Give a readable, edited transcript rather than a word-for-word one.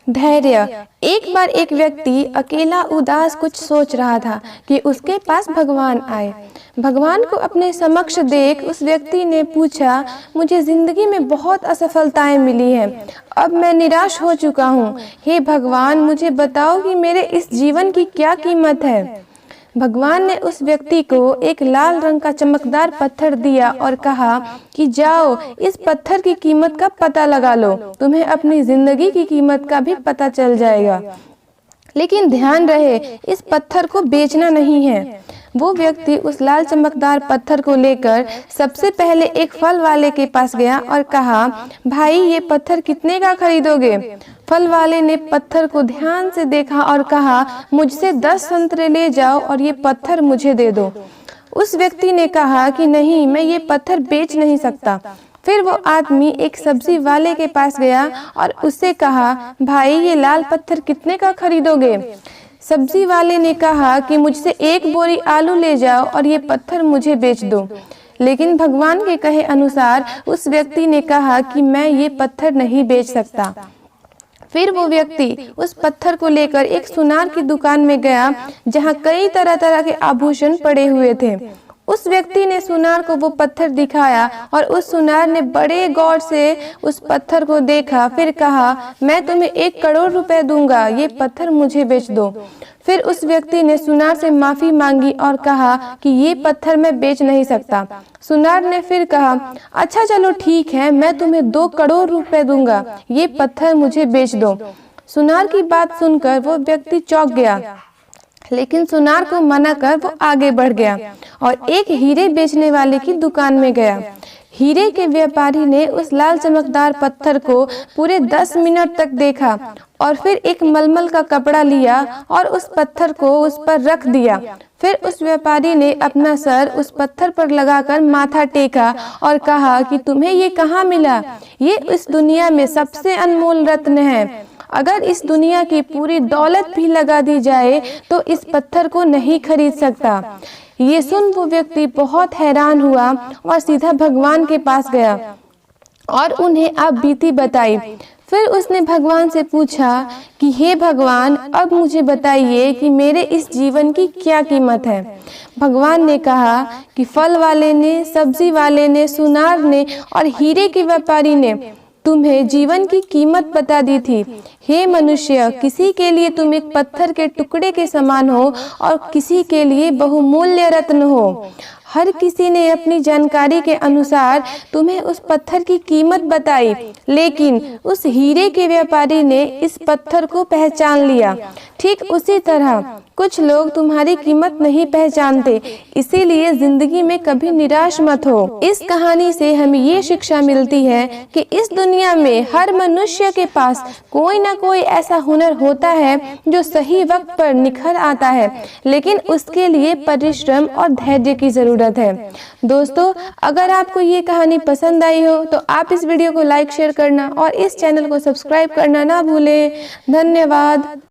धैर्य। एक बार एक व्यक्ति अकेला उदास कुछ सोच रहा था कि उसके पास भगवान आए। भगवान को अपने समक्ष देख उस व्यक्ति ने पूछा, मुझे जिंदगी में बहुत असफलताएं मिली हैं। अब मैं निराश हो चुका हूँ। हे भगवान, मुझे बताओ कि मेरे इस जीवन की क्या कीमत है। भगवान ने उस व्यक्ति को एक लाल रंग का चमकदार पत्थर दिया और कहा कि जाओ, इस पत्थर की कीमत का पता लगा लो, तुम्हें अपनी जिंदगी की कीमत का भी पता चल जाएगा। लेकिन ध्यान रहे, इस पत्थर को बेचना नहीं है। वो व्यक्ति उस लाल चमकदार पत्थर को लेकर सबसे पहले एक फल वाले के पास गया और कहा, भाई, ये पत्थर कितने का खरीदोगे? फल वाले ने पत्थर को ध्यान से देखा और कहा, मुझसे 10 संतरे ले जाओ और ये पत्थर मुझे दे दो। उस व्यक्ति ने कहा कि नहीं, मैं ये पत्थर बेच नहीं सकता। फिर वो आदमी एक सब्जी वाले के पास गया और उससे कहा, भाई, ये लाल पत्थर कितने का खरीदोगे? सब्जी वाले ने कहा कि मुझसे 1 बोरी आलू ले जाओ और ये पत्थर मुझे बेच दो। लेकिन भगवान के कहे अनुसार उस व्यक्ति ने कहा कि मैं ये पत्थर नहीं बेच सकता। फिर वो व्यक्ति उस पत्थर को लेकर एक सुनार की दुकान में गया, जहाँ कई तरह तरह के आभूषण पड़े हुए थे। उस व्यक्ति ने सुनार को वो पत्थर दिखाया और उस सुनार ने बड़े गौर से उस पत्थर को देखा। फिर कहा, मैं तुम्हें 1 करोड़ रुपए दूंगा, ये पत्थर मुझे बेच दो। फिर उस व्यक्ति ने सुनार से माफी मांगी और कहा कि ये पत्थर मैं बेच नहीं सकता। सुनार ने फिर कहा, अच्छा चलो ठीक है, मैं तुम्हें 2 करोड़ रुपए दूंगा, ये पत्थर मुझे बेच दो। सुनार की बात सुनकर वो व्यक्ति चौंक गया, लेकिन सुनार को मना कर वो आगे बढ़ गया और एक हीरे बेचने वाले की दुकान में गया। हीरे के व्यापारी ने उस लाल चमकदार पत्थर को पूरे 10 मिनट तक देखा और फिर एक मलमल का कपड़ा लिया और उस पत्थर को उस पर रख दिया। फिर उस व्यापारी ने अपना सर उस पत्थर पर लगाकर माथा टेका और कहा कि तुम्हें ये कहाँ मिला? ये इस दुनिया में सबसे अनमोल रत्न है। अगर इस दुनिया की पूरी दौलत भी लगा दी जाए तो इस पत्थर को नहीं खरीद सकता। ये सुन वो व्यक्ति बहुत हैरान हुआ और सीधा भगवान के पास गया और उन्हें आप बीती बताई। फिर उसने भगवान से पूछा कि हे भगवान, अब मुझे बताइए कि मेरे इस जीवन की क्या कीमत है। भगवान ने कहा कि फल वाले ने, सब्जी वाले ने, सुनार ने और हीरे के व्यापारी ने तुम्हें जीवन की कीमत बता दी थी। हे मनुष्य, किसी के लिए तुम एक पत्थर के टुकड़े के समान हो और किसी के लिए बहुमूल्य रत्न हो। हर किसी ने अपनी जानकारी के अनुसार तुम्हें उस पत्थर की कीमत बताई, लेकिन उस हीरे के व्यापारी ने इस पत्थर को पहचान लिया। ठीक उसी तरह कुछ लोग तुम्हारी कीमत नहीं पहचानते, इसीलिए जिंदगी में कभी निराश मत हो। इस कहानी से हमें ये शिक्षा मिलती है कि इस दुनिया में हर मनुष्य के पास कोई ना कोई ऐसा हुनर होता है जो सही वक्त पर निखर आता है, लेकिन उसके लिए परिश्रम और धैर्य की जरूरत है। दोस्तों, अगर आपको ये कहानी पसंद आई हो तो आप इस वीडियो को लाइक, शेयर करना और इस चैनल को सब्सक्राइब करना ना भूलें। धन्यवाद।